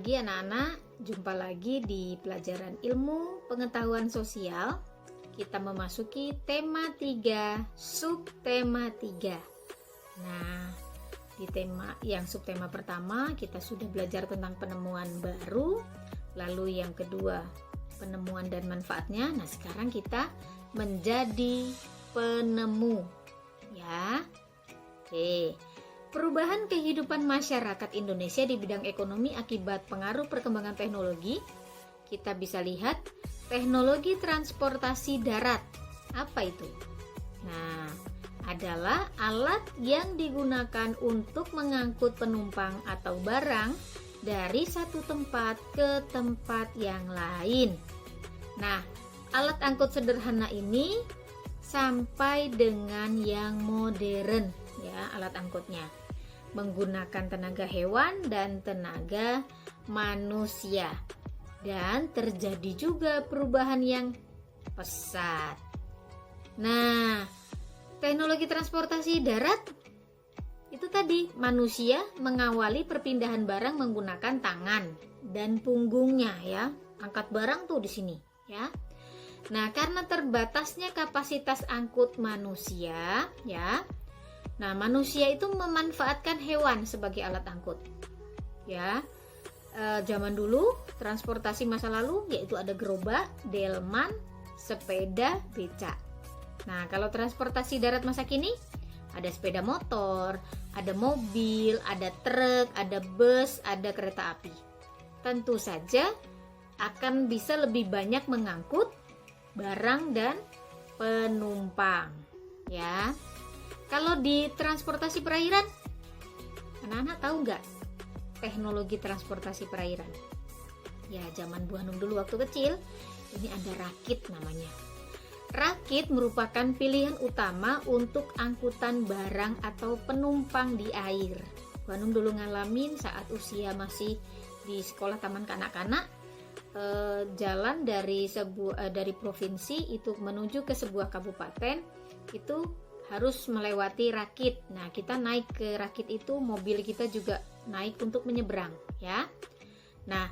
pagi anak-anak, jumpa lagi di pelajaran ilmu pengetahuan sosial. Kita memasuki tema 3, subtema 3. Nah, di tema yang subtema pertama kita sudah belajar tentang penemuan baru, lalu yang kedua penemuan dan manfaatnya. Nah, sekarang kita menjadi penemu, ya. Oke. Perubahan kehidupan masyarakat Indonesia di bidang ekonomi akibat pengaruh perkembangan teknologi. Kita bisa lihat teknologi transportasi darat. Apa itu? Nah, adalah alat yang digunakan untuk mengangkut penumpang atau barang dari satu tempat ke tempat yang lain. Nah, alat angkut sederhana ini sampai dengan yang modern, ya, alat angkutnya menggunakan tenaga hewan dan tenaga manusia, dan terjadi juga perubahan yang pesat. Nah, teknologi transportasi darat itu tadi manusia mengawali perpindahan barang menggunakan tangan dan punggungnya, ya, angkat barang tuh di sini, ya. Nah, karena terbatasnya kapasitas angkut manusia, ya. Nah, manusia itu memanfaatkan hewan sebagai alat angkut. Ya, zaman dulu transportasi masa lalu yaitu ada gerobak, delman, sepeda, becak. Nah, kalau transportasi darat masa kini ada sepeda motor, ada mobil, ada truk, ada bus, ada kereta api. Tentu saja akan bisa lebih banyak mengangkut barang dan penumpang, ya. Kalau di transportasi perairan, anak-anak tahu nggak teknologi transportasi perairan? Ya, zaman Bu Hanum dulu waktu kecil, ini ada rakit namanya. Rakit merupakan pilihan utama untuk angkutan barang atau penumpang di air. Bu Hanum dulu ngalamin saat usia masih di sekolah taman kanak-kanak, jalan dari provinsi itu menuju ke sebuah kabupaten itu harus melewati rakit. Nah, kita naik ke rakit itu, mobil kita juga naik untuk menyeberang, ya. Nah,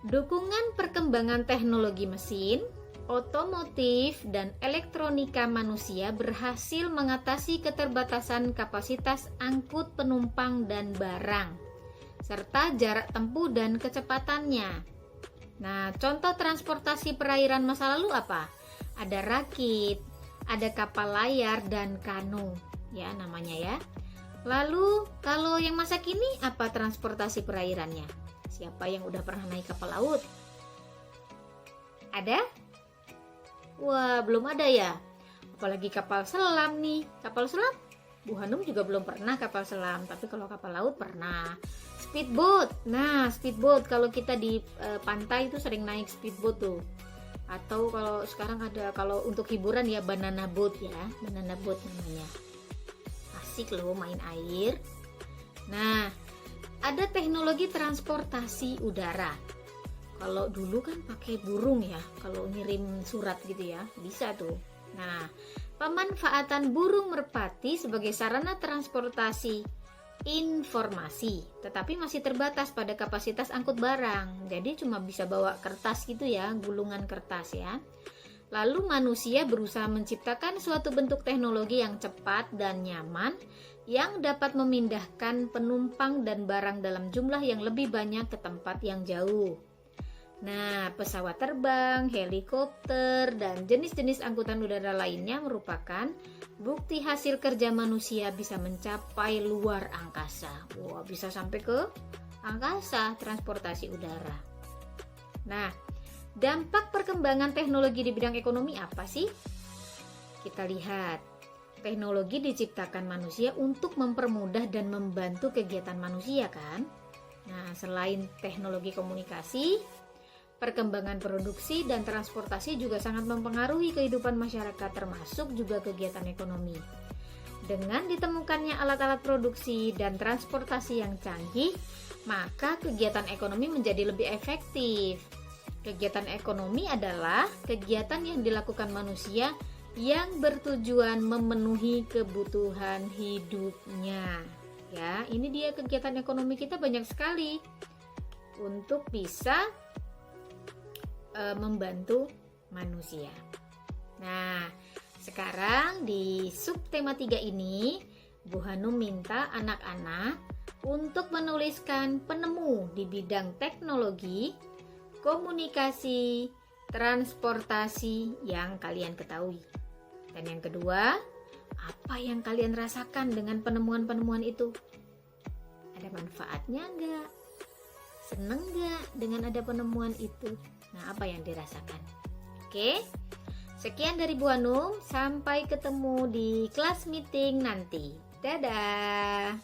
dukungan perkembangan teknologi mesin, otomotif, dan elektronika manusia berhasil mengatasi keterbatasan kapasitas angkut penumpang dan barang, serta jarak tempuh dan kecepatannya. Nah, contoh transportasi perairan masa lalu apa? Ada rakit, ada kapal layar dan kano, ya namanya, ya. Lalu kalau yang masa kini apa transportasi perairannya? Siapa yang udah pernah naik kapal laut? Ada? Wah, belum ada ya. Apalagi kapal selam nih. Kapal selam? Bu Hanum juga belum pernah kapal selam, tapi kalau kapal laut pernah. Speedboat. Nah, speedboat kalau kita di pantai itu sering naik speedboat tuh. Atau kalau sekarang ada, kalau untuk hiburan ya, banana boat, ya, banana boat namanya. Asik loh main air. Nah, ada teknologi transportasi udara. Kalau dulu kan pakai burung, ya, kalau ngirim surat gitu, ya, bisa tuh. Nah, pemanfaatan burung merpati sebagai sarana transportasi informasi, tetapi masih terbatas pada kapasitas angkut barang. Jadi cuma bisa bawa kertas gitu, ya, gulungan kertas, ya. Lalu manusia berusaha menciptakan suatu bentuk teknologi yang cepat dan nyaman yang dapat memindahkan penumpang dan barang dalam jumlah yang lebih banyak ke tempat yang jauh. Nah, pesawat terbang, helikopter, dan jenis-jenis angkutan udara lainnya merupakan bukti hasil kerja manusia bisa mencapai luar angkasa. Wah, bisa sampai ke angkasa transportasi udara. Nah, dampak perkembangan teknologi di bidang ekonomi apa sih? Kita lihat. Teknologi diciptakan manusia untuk mempermudah dan membantu kegiatan manusia, kan? Nah, selain teknologi komunikasi, perkembangan produksi dan transportasi juga sangat mempengaruhi kehidupan masyarakat, termasuk juga kegiatan ekonomi. Dengan ditemukannya alat-alat produksi dan transportasi yang canggih, maka kegiatan ekonomi menjadi lebih efektif. Kegiatan ekonomi adalah kegiatan yang dilakukan manusia yang bertujuan memenuhi kebutuhan hidupnya. Ya, ini dia kegiatan ekonomi kita banyak sekali. untuk bisa membantu manusia. Nah, sekarang di subtema 3 ini Bu Hanum minta anak-anak untuk menuliskan penemu di bidang teknologi, komunikasi, transportasi yang kalian ketahui. Dan yang kedua, apa yang kalian rasakan dengan penemuan-penemuan itu? Ada manfaatnya enggak? Seneng enggak dengan ada penemuan itu? Nah, apa yang dirasakan? Oke, sekian dari Bu Hanum. Sampai ketemu di kelas meeting nanti. Dadah!